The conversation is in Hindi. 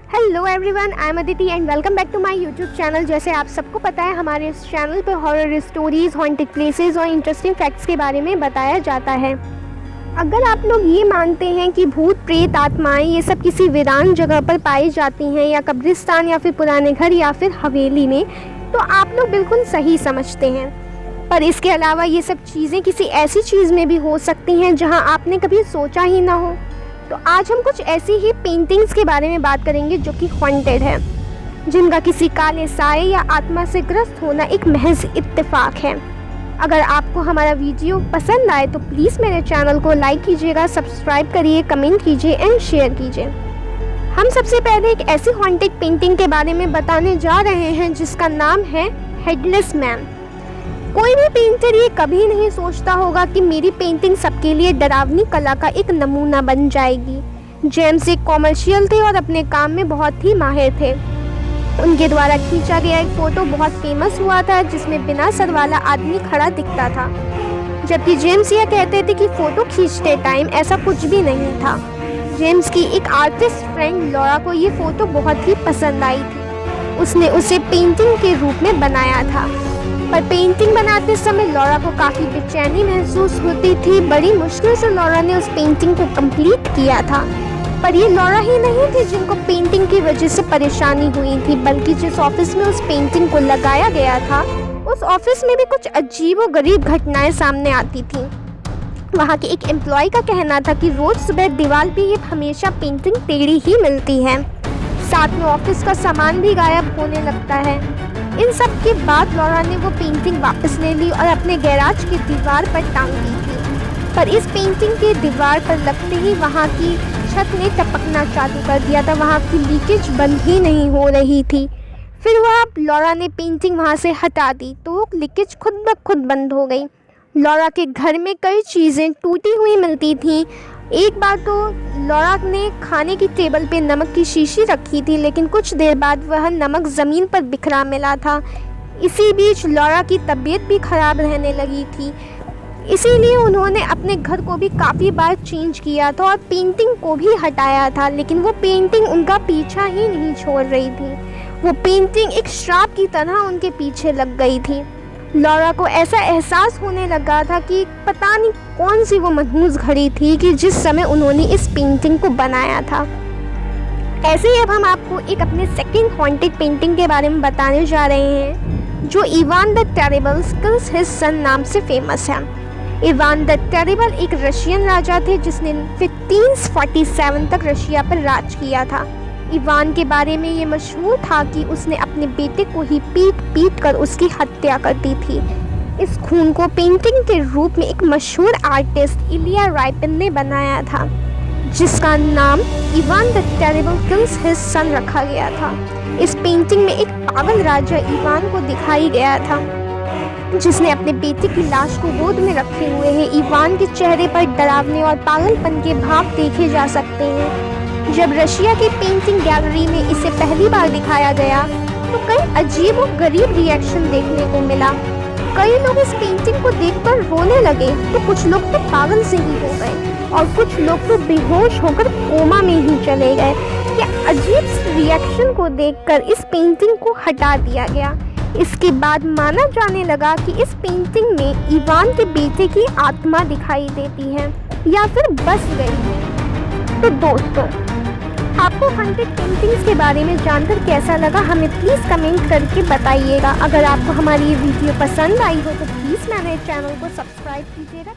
Hello everyone, I am Aditi and welcome back to my YouTube channel. जैसे आप सबको पता है, हमारे इस चैनल पर हॉरर स्टोरीज़, हॉन्टेड प्लेसेस और इंटरेस्टिंग फैक्ट्स के बारे में बताया जाता है। अगर आप लोग ये मानते हैं कि भूत प्रेत आत्माएं ये सब किसी वीरान जगह पर पाई जाती हैं, या कब्रिस्तान, या फिर पुराने घर, या फिर हवेली में, तो आप लोग बिल्कुल सही समझते हैं। पर इसके अलावा ये सब चीज़ें किसी ऐसी चीज़ में भी हो सकती हैं जहाँ आपने कभी सोचा ही ना हो। तो आज हम कुछ ऐसी ही पेंटिंग्स के बारे में बात करेंगे जो कि हॉन्टेड है, जिनका किसी काले साए या आत्मा से ग्रस्त होना एक महज इत्तेफाक है। अगर आपको हमारा वीडियो पसंद आए तो प्लीज़ मेरे चैनल को लाइक कीजिएगा, सब्सक्राइब करिए, कमेंट कीजिए एंड शेयर कीजिए। हम सबसे पहले एक ऐसी हॉन्टेड पेंटिंग के बारे में बताने जा रहे हैं जिसका नाम है हेडलेस मैन। कोई भी पेंटर ये कभी नहीं सोचता होगा कि मेरी पेंटिंग सबके लिए डरावनी कला का एक नमूना बन जाएगी। जेम्स एक कॉमर्शियल थे और अपने काम में बहुत ही माहिर थे। उनके द्वारा खींचा गया एक फ़ोटो बहुत फेमस हुआ था, जिसमें बिना सर वाला आदमी खड़ा दिखता था। जबकि जेम्स यह कहते थे कि फ़ोटो खींचते टाइम ऐसा कुछ भी नहीं था। जेम्स की एक आर्टिस्ट फ्रेंड लॉरा को ये फ़ोटो बहुत ही पसंद आई थी। उसने उसे पेंटिंग के रूप में बनाया था। पर पेंटिंग बनाते समय लॉरा को काफ़ी बेचैनी महसूस होती थी। बड़ी मुश्किल से लॉरा ने उस पेंटिंग को कंप्लीट किया था। पर ये लॉरा ही नहीं थी जिनको पेंटिंग की वजह से परेशानी हुई थी, बल्कि जिस ऑफिस में उस पेंटिंग को लगाया गया था, उस ऑफिस में भी कुछ अजीब और गरीब घटनाएं सामने आती थी। वहाँ के एक एम्प्लॉय का कहना था कि रोज़ सुबह दीवार पे ये हमेशा पेंटिंग टेढ़ी ही मिलती है। साथ में ऑफिस का सामान भी गायब होने लगता है। इन सब के बाद लॉरा ने वो पेंटिंग वापस ले ली और अपने गैराज की दीवार पर टांग दी थी। पर इस पेंटिंग के दीवार पर लगते ही वहाँ की छत ने टपकना चालू कर दिया था। वहाँ की लीकेज बंद ही नहीं हो रही थी। फिर लॉरा ने पेंटिंग वहाँ से हटा दी तो लीकेज खुद ब खुद बंद हो गई। लॉरा के घर में कई चीज़ें टूटी हुई मिलती थीं। एक बार तो लॉरा ने खाने की टेबल पे नमक की शीशी रखी थी, लेकिन कुछ देर बाद वह नमक ज़मीन पर बिखरा मिला था। इसी बीच लॉरा की तबीयत भी ख़राब रहने लगी थी। इसीलिए उन्होंने अपने घर को भी काफ़ी बार चेंज किया था और पेंटिंग को भी हटाया था, लेकिन वो पेंटिंग उनका पीछा ही नहीं छोड़ रही थी। वो पेंटिंग एक श्राप की तरह उनके पीछे लग गई थी। लॉरा को ऐसा एहसास होने लगा था कि पता नहीं कौन सी वो मनहूस घड़ी थी कि जिस समय उन्होंने इस पेंटिंग को बनाया था। ऐसे ही अब हम आपको एक अपने सेकंड हॉन्टेड पेंटिंग के बारे में बताने जा रहे हैं, जो Ivan the terrible kills his son नाम से फेमस है। इवान द टेरिबल एक रशियन राजा थे जिसने 1547 तक रशिया पर राज किया था। इवान के बारे में ये मशहूर था कि उसने अपने बेटे को ही पीट कर उसकी हत्या कर दी थी। इस खून को पेंटिंग के रूप में एक मशहूर आर्टिस्ट इलिया राइपिन ने बनाया था, जिसका नाम Ivan the terrible kills his son रखा गया था। इस पेंटिंग में एक पागल राजा इवान को दिखाई गया था, जिसने अपने बेटे की लाश को गोद में रखे हुए है। इवान के चेहरे पर डरावने और पागलपन के भाव देखे जा सकते हैं। जब रशिया की पेंटिंग गैलरी में इसे पहली बार दिखाया गया तो कई अजीब और गरीब रिएक्शन देखने को मिला। कई लोग इस पेंटिंग को देखकर रोने लगे, तो कुछ लोग तो पागल से ही हो गए और कुछ लोग तो बेहोश होकर कोमा में ही चले गए। क्या अजीब रिएक्शन को देखकर इस पेंटिंग को हटा दिया गया। इसके बाद माना जाने लगा कि इस पेंटिंग में इवान के बेटे की आत्मा दिखाई देती है या फिर बस गई है। तो दोस्तों, आपको हॉन्टेड पेंटिंग्स के बारे में जानकर कैसा लगा, हमें प्लीज़ कमेंट करके बताइएगा। अगर आपको हमारी ये वीडियो पसंद आई हो तो प्लीज़ मेरे चैनल को सब्सक्राइब कीजिएगा।